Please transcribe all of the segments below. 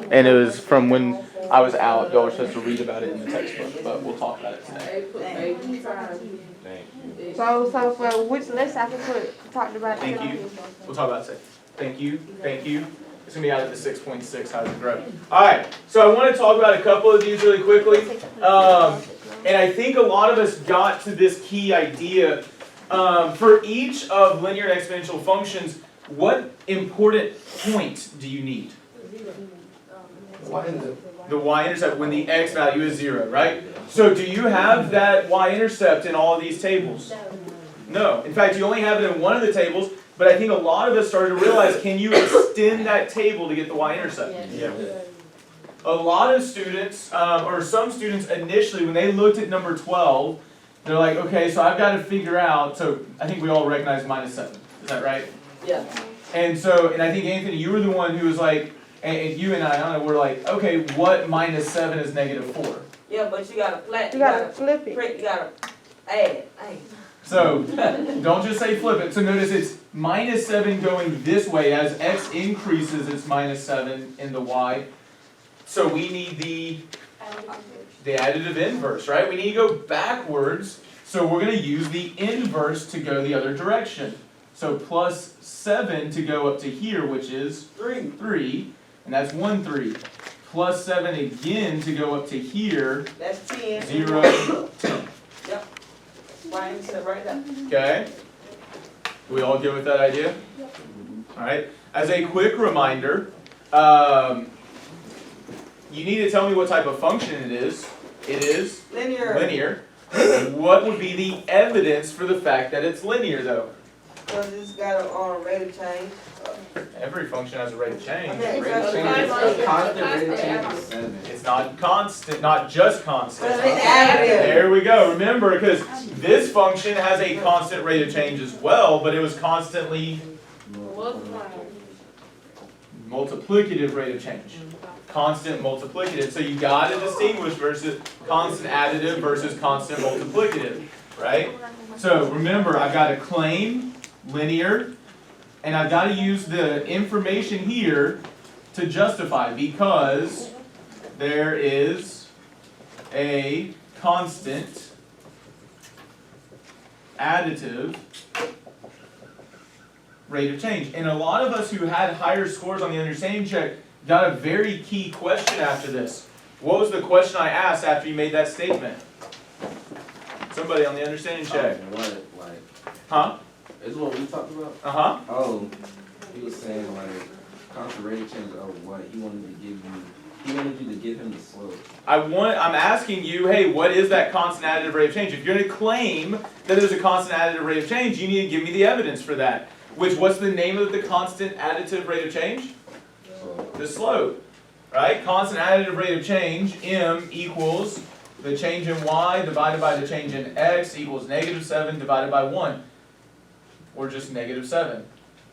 And it was from when I was out. Y'all were supposed to read about it in the textbook, but we'll talk about it today. So for which lesson I can talk about? Thank you. We'll talk about it today. Thank you. Thank you. It's going to be out of the 6.6, how to grow. All right, so I want to talk about a couple of these really quickly. And I think a lot of us got to this key idea. For each of linear and exponential functions, what important point do you need? The y-intercept when the x value is 0, right? So do you have that y-intercept in all of these tables? No. In fact, you only have it in one of the tables, but I think a lot of us started to realize, can you extend that table to get the y-intercept? Yeah. A lot of students, or some students initially, when they looked at number 12, they're like, okay, so I've got to figure out, so I think we all recognize -7. Is that right? Yeah. And I think, Anthony, you were the one who was like, and you and I were like, okay, what -7 is -4? Yeah, but you gotta flip. You gotta flip it. You gotta add. So, don't just say flip it. So notice it's -7 going this way. As x increases, it's -7 in the y. So we need the additive inverse, right? We need to go backwards. So we're going to use the inverse to go the other direction. So +7 to go up to here, which is 3. And that's 1, 3. +7 again to go up to here. That's 10. 0, 10. Yep. Y-intercept right there. Okay? We all good with that idea? All right. As a quick reminder, you need to tell me what type of function it is. It is Linear. What would be the evidence for the fact that it's linear, though? Because it's got a rate of change. Every function has a rate of change. Okay, Rate of change is a constant rate of change is 7. It's not constant, not just constant. But it's additive. There we go. Remember, because this function has a constant rate of change as well, but it was constantly multiplicative rate of change. Constant multiplicative. So you got to distinguish versus constant additive versus constant multiplicative, right? So remember, I've got to claim linear, and I've got to use the information here to justify, because there is a constant additive rate of change. And a lot of us who had higher scores on the understanding check got a very key question after this. What was the question I asked after you made that statement? Somebody on the understanding check. What, like? Huh? Is what we talked about? Uh-huh. Oh, he was saying like constant rate of change of what he wanted you to give him the slope. I'm asking you, hey, what is that constant additive rate of change? If you're going to claim that there's a constant additive rate of change, you need to give me the evidence for that. What's the name of the constant additive rate of change? The slope, right? Constant additive rate of change, m, equals the change in y divided by the change in x equals -7 divided by 1. Or just -7.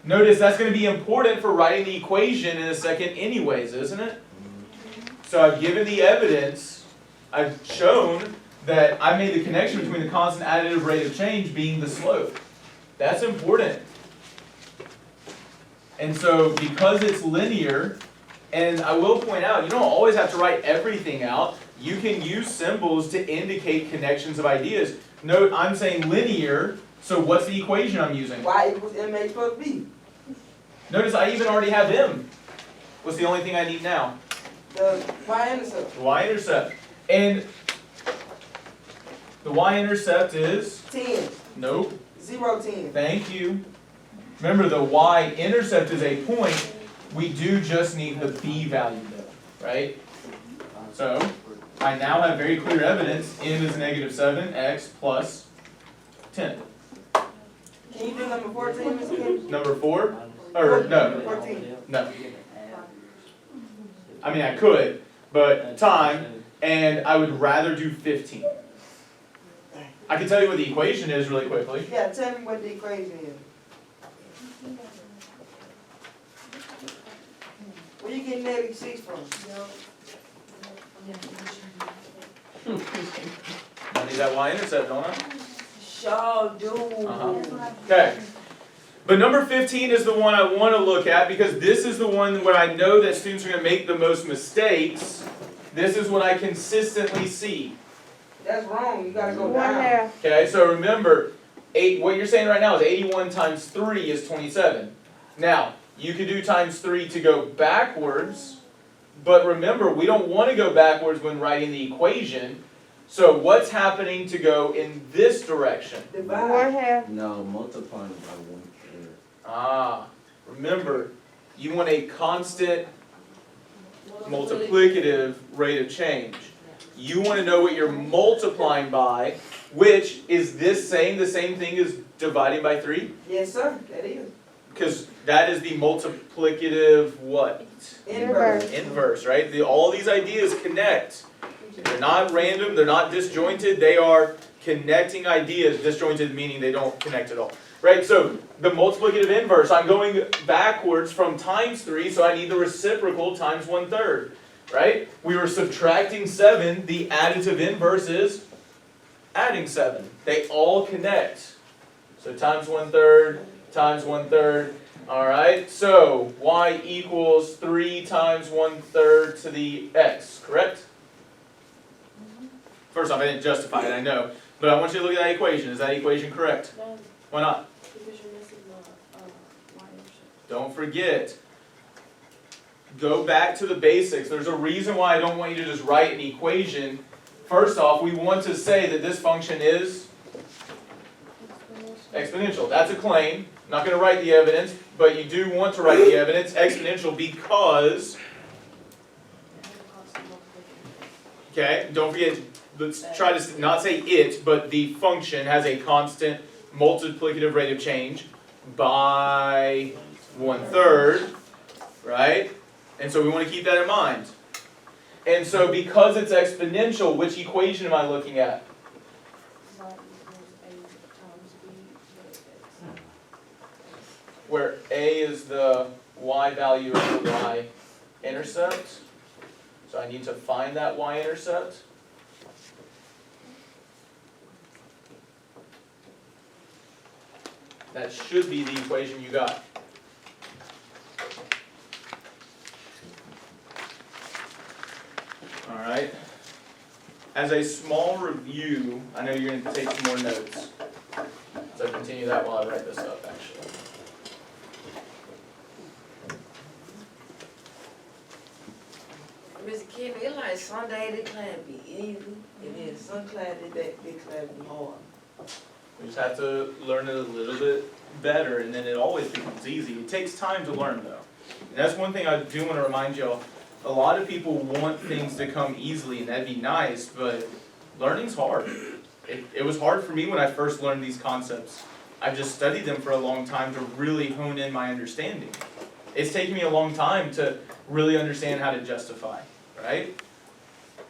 Notice that's going to be important for writing the equation in a second anyways, isn't it? So I've given the evidence, I've shown that I made the connection between the constant additive rate of change being the slope. That's important. And so because it's linear, and I will point out, you don't always have to write everything out. You can use symbols to indicate connections of ideas. Note, I'm saying linear, so what's the equation I'm using? Y equals mh plus b. Notice I even already have m. What's the only thing I need now? The y-intercept. The y-intercept. And the y-intercept is? 10. Nope. 0, 10. Thank you. Remember, the y-intercept is a point. We do just need the b value though, right? So, I now have very clear evidence. M is -7, x plus 10. Can you do number 14, Mr. King? Number 4? Or, no. 14. No. I mean, I could, but time, and I would rather do 15. I can tell you what the equation is really quickly. Yeah, tell me what the equation is. Where you get -6 from? I need that y-intercept, don't I? Sure do. Okay. But number 15 is the one I want to look at because this is the one where I know that students are going to make the most mistakes. This is what I consistently see. That's wrong, you gotta go 1 down. half. Okay, so remember, what you're saying right now is 81 times 3 is 27. Now, you could do times 3 to go backwards, but remember, we don't want to go backwards when writing the equation. So what's happening to go in this direction? 1 Divide. half. No, multiplying by 1/3. Ah, remember, you want a constant multiplicative rate of change. You want to know what you're multiplying by, which is this the same thing as dividing by 3? Yes, sir, that is. Because that is the multiplicative what? Inverse. Inverse, right? All these ideas connect. They're not random, they're not disjointed, they are connecting ideas, disjointed meaning they don't connect at all. Right, so the multiplicative inverse, I'm going backwards from times 3, so I need the reciprocal times 1/3. Right? We were subtracting 7, the additive inverse is adding 7. They all connect. So times 1/3, times 1/3. Alright, so y equals 3 times 1/3 to the x, correct? First off, I didn't justify it, I know. But I want you to look at that equation. Is that equation correct? No, Why not? because you're missing the, y-intercept. Don't forget. Go back to the basics. There's a reason why I don't want you to just write an equation. First off, we want to say that this function is exponential. That's a claim. I'm not going to write the evidence, but you do want to write the evidence. Exponential because, okay, don't forget, let's try to not say it, but the function has a constant multiplicative rate of change by 1/3, right? And so we want to keep that in mind. And so because it's exponential, which equation am I looking at? Y equals a times b to the x. Where a is the y value of the y-intercept. So I need to find that y-intercept. That should be the equation you got. Alright. As a small review, I know you're going to take some more notes. So continue that while I write this up, actually. Mr. Kim, it like some days it can be easy, and then some class it class be hard. We just have to learn it a little bit better, and then it always becomes easy. It takes time to learn, though. And that's one thing I do want to remind y'all. A lot of people want things to come easily, and that'd be nice, but learning's hard. It was hard for me when I first learned these concepts. I've just studied them for a long time to really hone in my understanding. It's taken me a long time to really understand how to justify, right?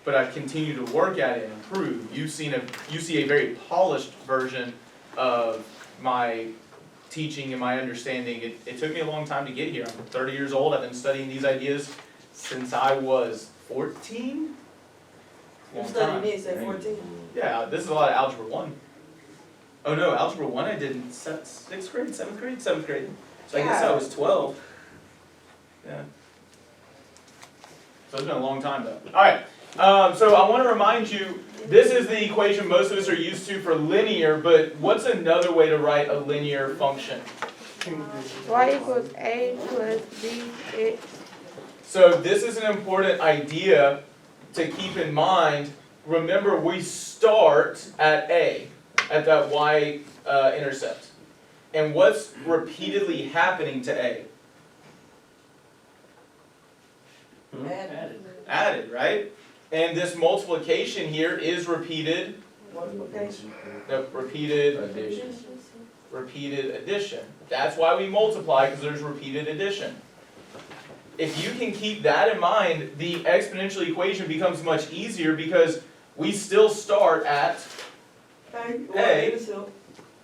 But I continue to work at it and improve. You see a very polished version of my teaching and my understanding. It took me a long time to get here. I'm 30 years old. I've been studying these ideas since I was 14. You Long studied time. this at 14? Yeah, this is a lot of Algebra 1. Oh no, Algebra 1 I did in 6th grade, 7th grade, 7th grade. So I guess I was 12. Yeah. So it's been a long time though. Alright, so I want to remind you, this is the equation most of us are used to for linear, but what's another way to write a linear function? Y equals a plus b x. So this is an important idea to keep in mind. Remember, we start at A, at that y-intercept. And what's repeatedly happening to A? Added, right? And this multiplication here is repeated, Multiplication. no, repeated addition. That's why we multiply, because there's repeated addition. If you can keep that in mind, the exponential equation becomes much easier because we still start at A,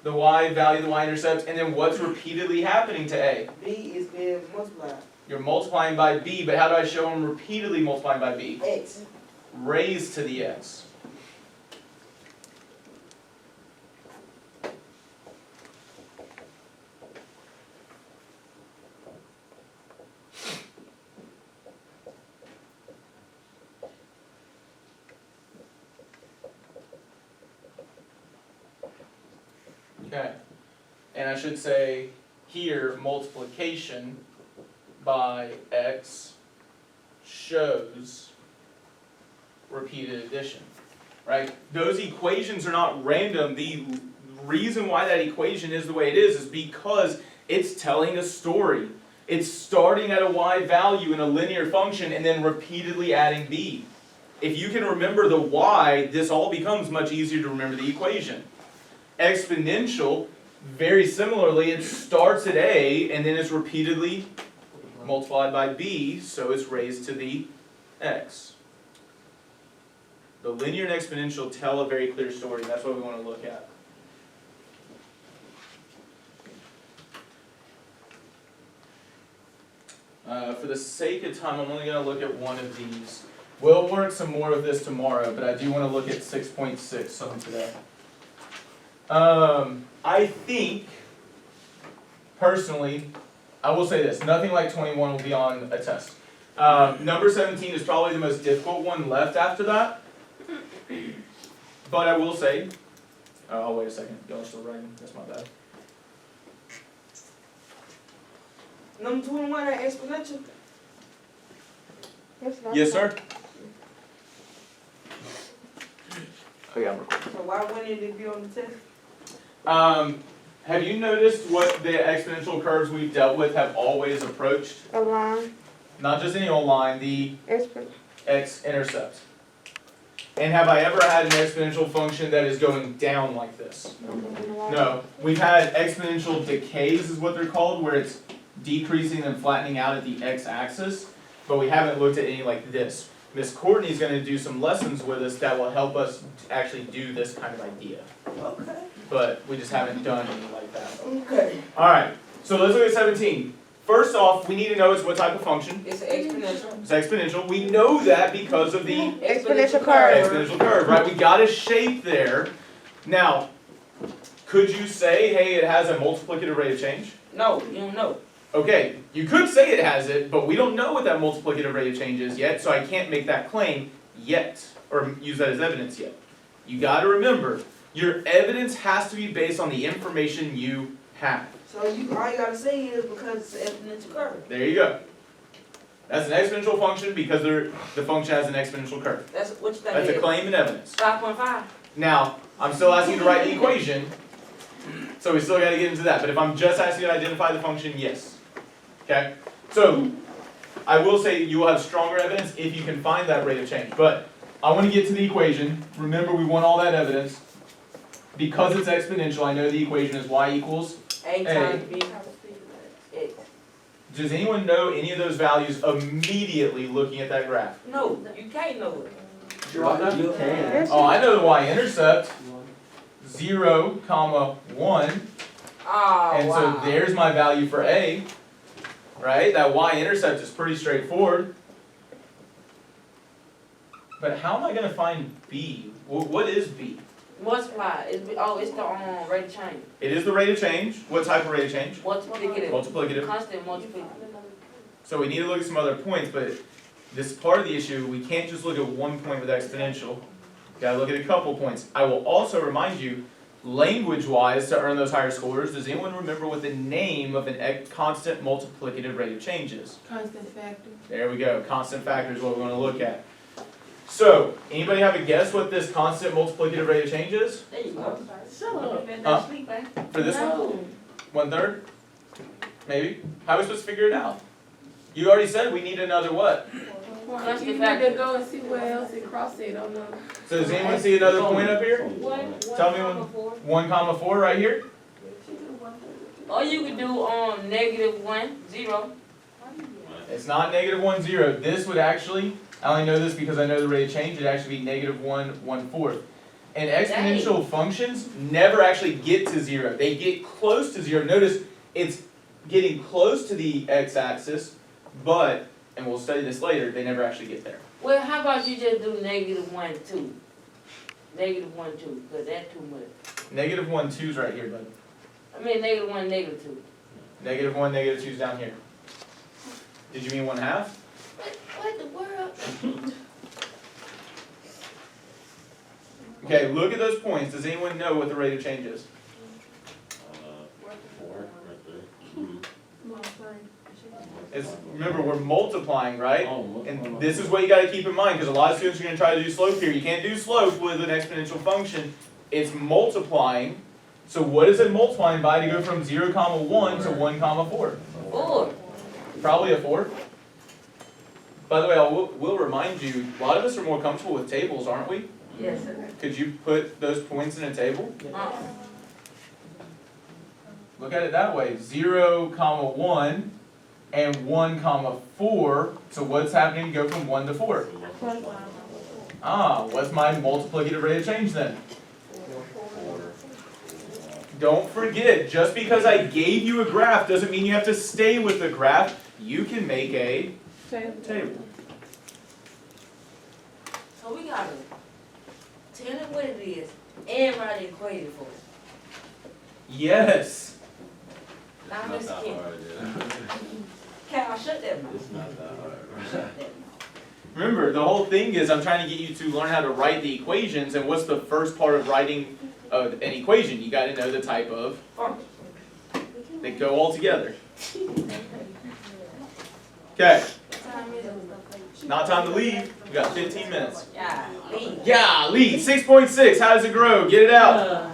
the y value, the y-intercept, and then what's repeatedly happening to A? B is being multiplied. You're multiplying by B, but how do I show them repeatedly multiplying by B? X. Raised to the x. Okay. And I should say here, multiplication by x shows repeated addition, right? Those equations are not random. The reason why that equation is the way it is because it's telling a story. It's starting at a y value in a linear function and then repeatedly adding b. If you can remember the y, this all becomes much easier to remember the equation. Exponential, very similarly, it starts at a and then it's repeatedly multiplied by b, so it's raised to the x. The linear and exponential tell a very clear story. That's what we want to look at. For the sake of time, I'm only going to look at one of these. We'll work some more of this tomorrow, but I do want to look at 6.6 some today. I think, personally, I will say this, nothing like 21 will be on a test. Number 17 is probably the most difficult one left after that. But I will say, oh wait a second, y'all are still writing, that's my bad. Number 21 at exponential. Yes, sir? Oh yeah, I'm recording. So why wouldn't it be on the test? Have you noticed what the exponential curves we've dealt with have always approached? A line, Not just any old line, the exponent. x-intercept. And have I ever had an exponential function that is going down like this? No. We've had exponential decays is what they're called, where it's decreasing and flattening out at the x-axis, but we haven't looked at any like this. Miss Courtney's going to do some lessons with us that will help us actually do this kind of idea. Okay. But we just haven't done any like that. Okay. Alright, so let's look at 17. First off, we need to know it's what type of function. It's exponential. It's exponential. We know that because of the Exponential curve. exponential curve, right? We got a shape there. Now, could you say, hey, it has a multiplicative rate of change? No, you don't know. Okay, you could say it has it, but we don't know what that multiplicative rate of change is yet, so I can't make that claim yet, or use that as evidence yet. You gotta remember, your evidence has to be based on the information you have. So all you gotta say is because it's an exponential curve. There you go. That's an exponential function because the function has an exponential curve. That's what you think That's it a is. claim and evidence. 5.5. Now, I'm still asking you to write the equation, so we still gotta get into that. But if I'm just asking you to identify the function, yes. Okay? So, I will say you will have stronger evidence if you can find that rate of change. But I want to get to the equation. Remember, we want all that evidence. Because it's exponential, I know the equation is y equals. A times B. X. Does anyone know any of those values immediately looking at that graph? No, you can't know it. You can. Oh, I know the y-intercept. 0, 1. Oh, And wow. so there's my value for A. Right? That y-intercept is pretty straightforward. But how am I going to find B? What is B? Multiply. It's the rate of change. It is the rate of change. What type of rate of change? Multiplicative. Multiplicative. Constant multiplicative. So we need to look at some other points, but this is part of the issue. We can't just look at one point with exponential. We gotta look at a couple points. I will also remind you, language-wise, to earn those higher scores, does anyone remember what the name of an constant multiplicative rate of change is? Constant factor. There we go. Constant factor is what we're going to look at. So, anybody have a guess what this constant multiplicative rate of change is? There you go. Huh? For this one? 1/3? Maybe? How are we supposed to figure it out? You already said we need another what? Constant You need factor. to go and see where else it cross it on the. So does anyone see another point up here? Tell me when 1, 4 right here? Or you could do -1, 0. It's not -1, 0. This would actually, I only know this because I know the rate of change, it'd actually be -1, 1/4. And exponential functions never actually get to 0. They get close to 0. Notice it's getting close to the x-axis, but, and we'll study this later, they never actually get there. Well, how about you just do -1, 2? -1, 2, because that's too much. -1, 2's right here, bud. I mean, -1, -2. -1, -2's down here. Did you mean 1/2? What the world? Okay, look at those points. Does anyone know what the rate of change is? remember, we're multiplying, right? Oh, And this is what you gotta keep in mind, because a lot of students are gonna try to do slope here. You can't do slope with an exponential function. It's multiplying. So what is it multiplying by to go from 0, 1 to 1, 4? 4. Probably a 4. By the way, we'll remind you, a lot of us are more comfortable with tables, aren't we? Yes, sir. Could you put those points in a table? Look at it that way, 0, 1, and 1, 4. So what's happening to go from 1 to 4? What's my multiplicative rate of change then? Don't forget, just because I gave you a graph doesn't mean you have to stay with the graph. You can make a table. So we gotta tell it what it is and write the equation for it. Yes. Now, Not Mr. that King, hard, yeah. Cal, shut that mouth. It's not that hard. Shut that mouth. Remember, the whole thing is I'm trying to get you to learn how to write the equations, and what's the first part of writing an equation? You gotta know the type of, they go all together. Okay, What time is it? not time to leave, we got 15 minutes. Yeah, leave. Yeah, lead, 6.6, how does it grow? Get it out.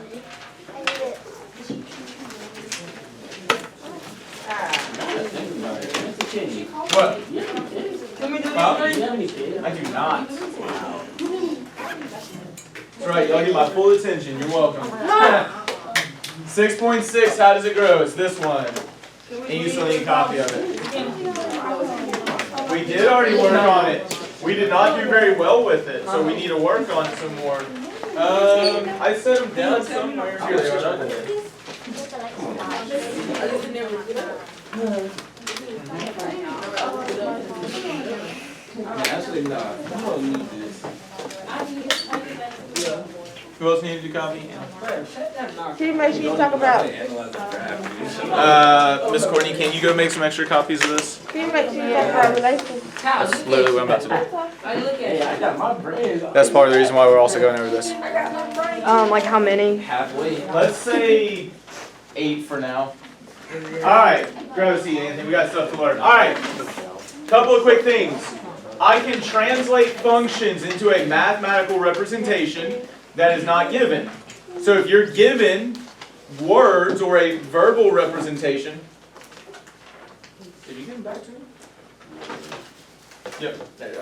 What? Can we do Huh? this three? I do not. That's right, y'all get my full attention, you're welcome. 6.6, how does it grow? It's this one. And you still need a copy of it. We did already work on it. We did not do very well with it, so we need to work on it some more. I set them down somewhere. Here they are. Actually, no, I don't need this. Who else needs a copy? Can you make sure you talk about, Miss Courtney, can you go make some extra copies of this? can you make sure you talk about relations? That's literally what I'm about to do. I look Hey, at I got my brains That's part of the reason why we're also going over this. Like how many? halfway. Let's say 8 for now. Alright, grab a seat, Anthony. We got stuff to learn. Alright, couple of quick things. I can translate functions into a mathematical representation that is not given. So if you're given words or a verbal representation, did you give them back to me? Yep, there you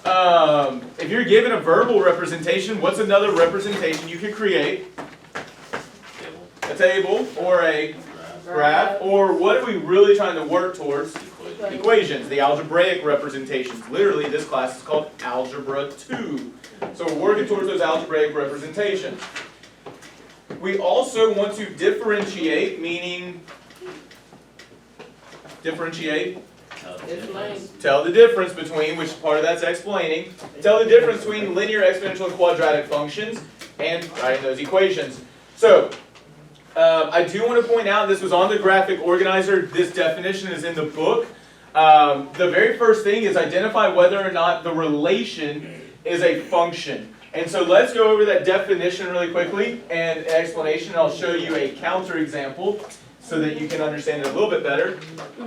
go. If you're given a verbal representation, what's another representation you could create? A table or a graph, or what are we really trying to work towards? Equations, the algebraic representations. Literally, this class is called Algebra 2. So we're working towards those algebraic representations. We also want to differentiate, meaning differentiate. Tell the difference between, which part of that's explaining. Tell the difference between linear, exponential, and quadratic functions, and writing those equations. So, I do want to point out, this was on the graphic organizer, this definition is in the book. The very first thing is identify whether or not the relation is a function. And so let's go over that definition really quickly and an explanation. I'll show you a counterexample so that you can understand it a little bit better.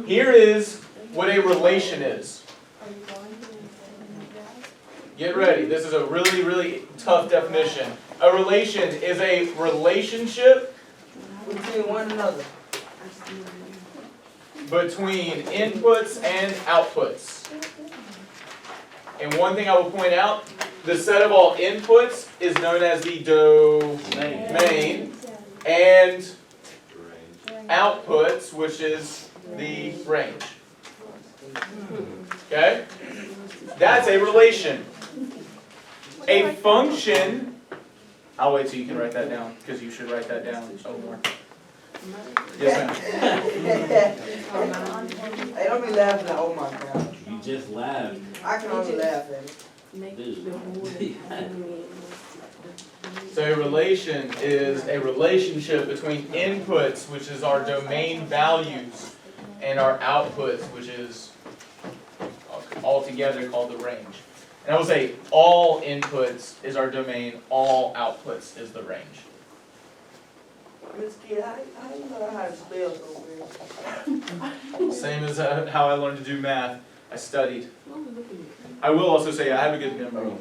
Here is what a relation is. Get ready. This is a really, really tough definition. A relation is a relationship between one another. between inputs and outputs. And one thing I will point out, the set of all inputs is known as the domain, and outputs, which is the range. Okay? That's a relation. A function, I'll wait till you can write that down, because you should write that down somewhere. Yes, ma'am. Hey, don't be laughing at, oh my God. You just laughed. I can only laugh at it. So a relation is a relationship between inputs, which is our domain values, and our outputs, which is altogether called the range. And I will say all inputs is our domain, all outputs is the range. Miss Kid, how you know how to spell so well? Same as how I learned to do math. I studied. I will also say I have a good memory,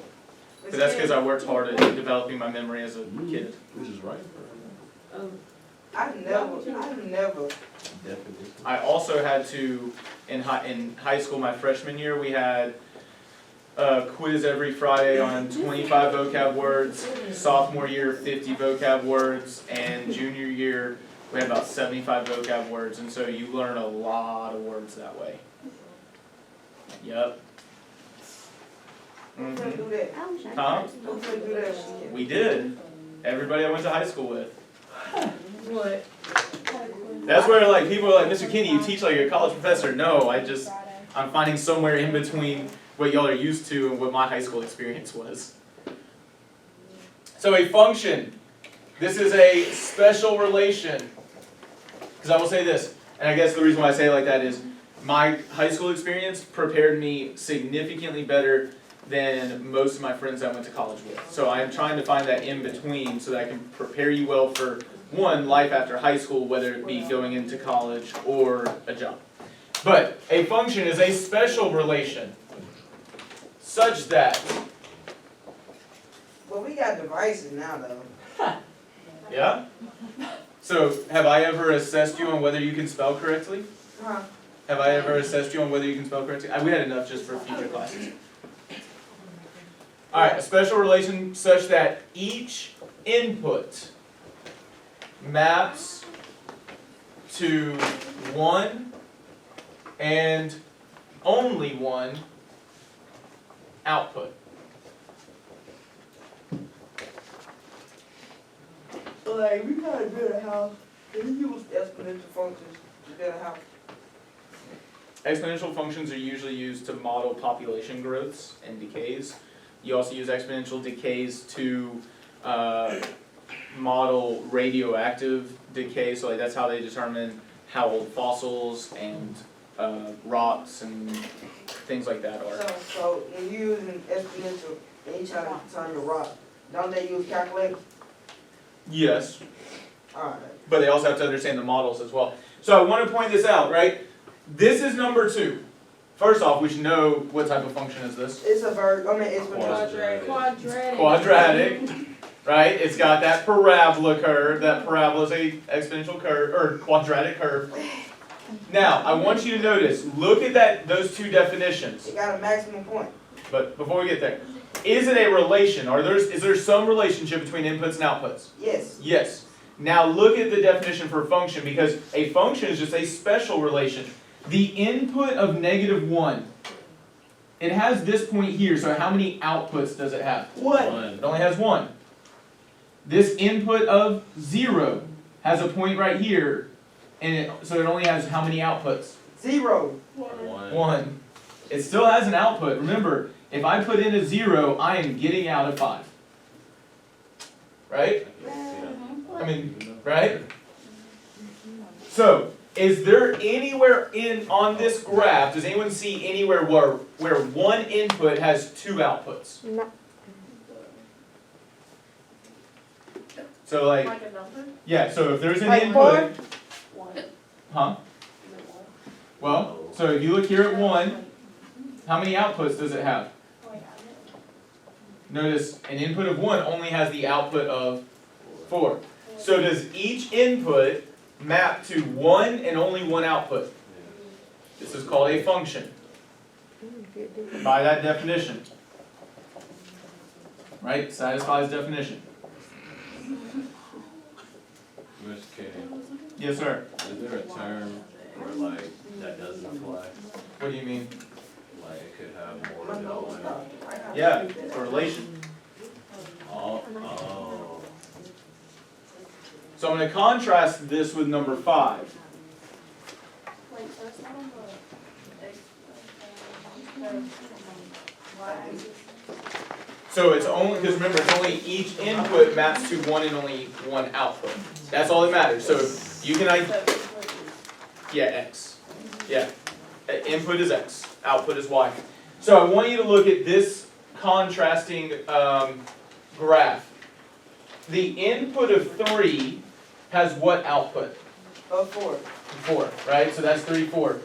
but that's because I worked hard at developing my memory as a kid. Which is right. I never. Definition. I also had to, in high school, my freshman year, we had a quiz every Friday on 25 vocab words. Sophomore year, 50 vocab words, and junior year, we had about 75 vocab words, and so you learn a lot of words that way. Yep. Who can do that? I wish I Huh? could. Who can do that? We did. Everybody I went to high school with. What? That's where like people are like, Mr. Kinney, you teach like a college professor. No, I'm finding somewhere in between what y'all are used to and what my high school experience was. So a function, this is a special relation. Because I will say this, and I guess the reason why I say it like that is my high school experience prepared me significantly better than most of my friends I went to college with. So I'm trying to find that in between so that I can prepare you well for one, life after high school, whether it be going into college or a job. But a function is a special relation such that, Well, we got devices now, though. yeah? So have I ever assessed you on whether you can spell correctly? Huh? Have I ever assessed you on whether you can spell correctly? We had enough just for future classes. Alright, a special relation such that each input maps to one and only one output. Like, we gotta build a house. Can you use exponential functions to build a house? Exponential functions are usually used to model population growths and decays. You also use exponential decays to model radioactive decay, so like that's how they determine how old fossils and rocks and things like that are. So when you use an exponential and you try to turn the rock, don't they use calculators? Yes, Alright. but they also have to understand the models as well. So I want to point this out, right? This is number 2. First off, we should know what type of function is this. It's a exponential. Quadratic, right? It's got that parabola curve. That parabola is a exponential curve, or quadratic curve. Now, I want you to notice, look at those two definitions. It got a maximum point. But before we get there, is it a relation? Is there some relationship between inputs and outputs? Yes. Yes. Now look at the definition for function, because a function is just a special relation. The input of -1, it has this point here, so how many outputs does it have? What? It only has 1. This input of 0 has a point right here, and so it only has how many outputs? 0. 1. It still has an output. Remember, if I put in a 0, I am getting out a 5. Right? I mean, right? So, is there anywhere on this graph, does anyone see anywhere where one input has 2 outputs? No. So like, Like a number? yeah, so if there's an Like input, One. huh? Well, so if you look here at 1, how many outputs does it have? Notice an input of 1 only has the output of 4. So does each input map to 1 and only 1 output? This is called a function by that definition. Right? Satisfies definition. Mr. Kenny, Yes, sir. is there a term where like that doesn't apply? What do you mean? Like it could have more than one? Yeah, a relation. Oh. So I'm going to contrast this with number 5. Wait, so it's not on the So it's only, because remember, it's only each input maps to 1 and only 1 output. That's all that matters. So you can, yeah, X. Yeah. Input is X, output is Y. So I want you to look at this contrasting graph. The input of 3 has what output? 4. 4, right? So that's 3, 4.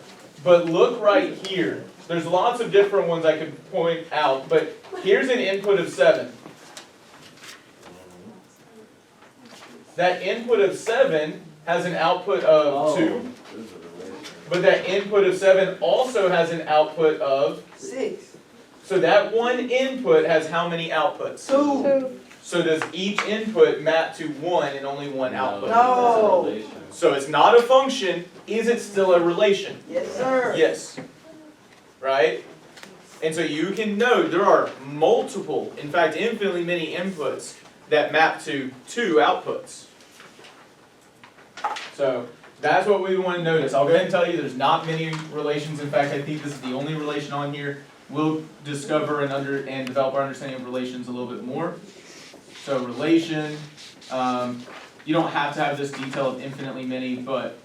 But look right here. There's lots of different ones I could point out, but here's an input of 7. That input of 7 has an output of 2. But that input of 7 also has an output of 6. so that one input has how many outputs? 2. So does each input map to 1 and only one output? No. So it's not a function. Is it still a relation? Yes, sir. Yes. Right? And so you can note there are multiple, in fact infinitely many inputs that map to 2 outputs. So that's what we want to notice. I'll go ahead and tell you there's not many relations. In fact, I think this is the only relation on here. We'll discover and develop our understanding of relations a little bit more. So relation, you don't have to have this detail of infinitely many, but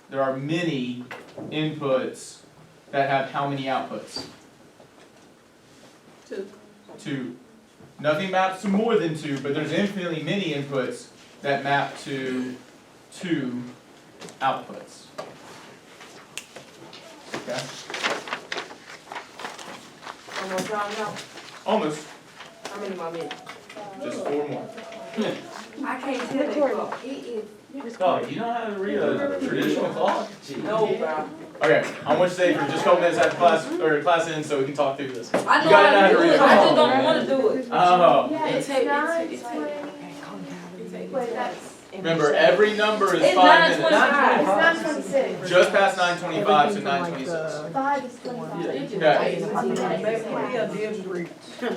there are many inputs that have how many outputs? 2. 2. Nothing maps to more than 2, but there's infinitely many inputs that map to 2 outputs. Okay? One more time now. Almost. How many more minutes? Just 4 more. I can't tell that clock. It is. Oh, you know how to read a traditional clock? No, bro. Okay, I want you to stay for just a couple minutes after class ends so we can talk through this. I know You gotta know how how to to do read it. a I just clock. don't want to do it. Oh. Yeah, It it's take- it 9:20. take- Wait, that's, Remember, every number is It's 5 minutes. 9:25. it's 9:26. Just past 9:25, so 9:26. 5 is 25. Okay, No, I'd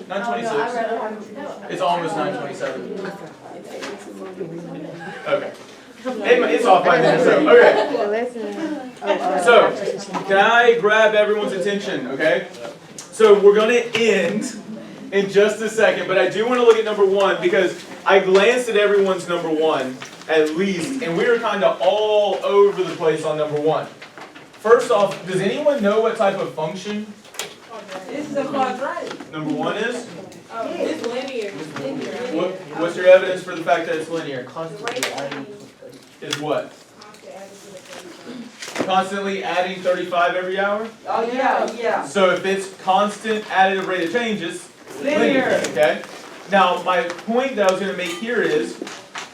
9:26. rather have it know. It's almost 9:27. Okay. It's off by minutes, so, okay. So, can I grab everyone's attention, okay? So, we're going to end in just a second, but I do want to look at number 1 because I glanced at everyone's number 1, at least, and we were kind of all over the place on number 1. First off, does anyone know what type of function This is a quadratic. number 1 is? It's linear. What's your evidence for the fact that it's linear? Is what? Constantly adding 35 every hour? Oh, yeah. So if it's constant additive rate of change, it's linear, okay? Now, my point that I was going to make here is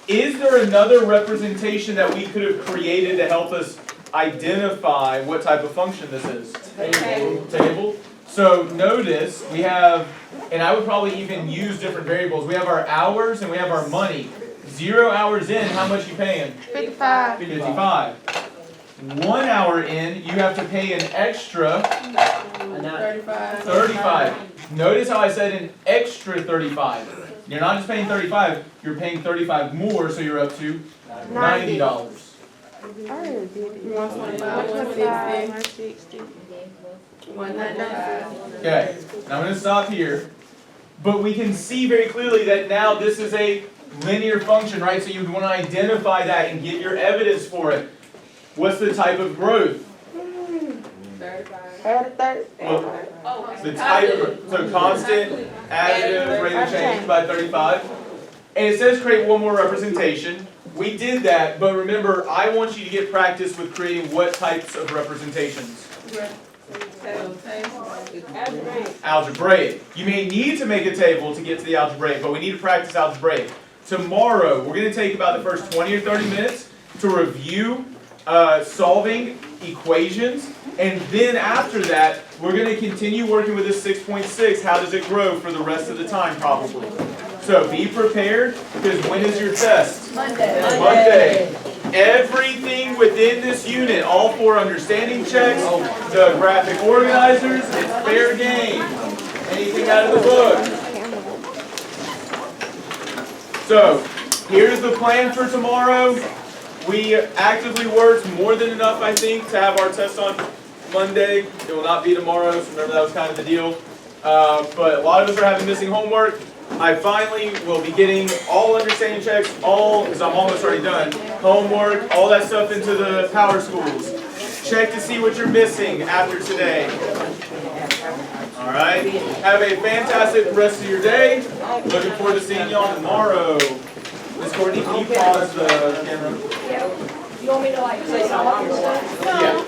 there another representation that we could have created to help us identify what type of function this is? Table. So notice we have, and I would probably even use different variables. We have our hours and we have our money. 0 hours in, how much you paying? 55. 55. 1 hour in, you have to pay an extra 35. 35. Notice how I said an extra 35. You're not just paying 35, you're paying 35 more, so you're up to $90. I already did it. 125, 125, 160, 160. 195. Okay, now I'm going to stop here. But we can see very clearly that now this is a linear function, right? So you'd want to identify that and get your evidence for it. What's the type of growth? 35. Add a third. Oh, The type of, so constant additive rate of change by 35. And it says create one more representation. We did that, but remember, I want you to get practice with creating what types of representations? Algebraic. You may need to make a table to get to the algebraic, but we need to practice algebraic. Tomorrow, we're going to take about the first 20 or 30 minutes to review solving equations, and then after that, we're going to continue working with this 6.6. How does it grow for the rest of the time, probably? So be prepared, because when is your test? Monday. Everything within this unit, all 4 understanding checks, the graphic organizers, it's fair game. Anything out of the book. So, here's the plan for tomorrow. We actively worked more than enough, I think, to have our test on Monday. It will not be tomorrow, so remember that was kind of the deal. But a lot of us are having missing homework. I finally will be getting all understanding checks, because I'm almost already done, homework, all that stuff into the power schools. Check to see what you're missing after today. All right. Have a fantastic rest of your day. Looking forward to seeing y'all tomorrow. Miss Courtney, can you pause the camera? You want me to like say something? Yeah.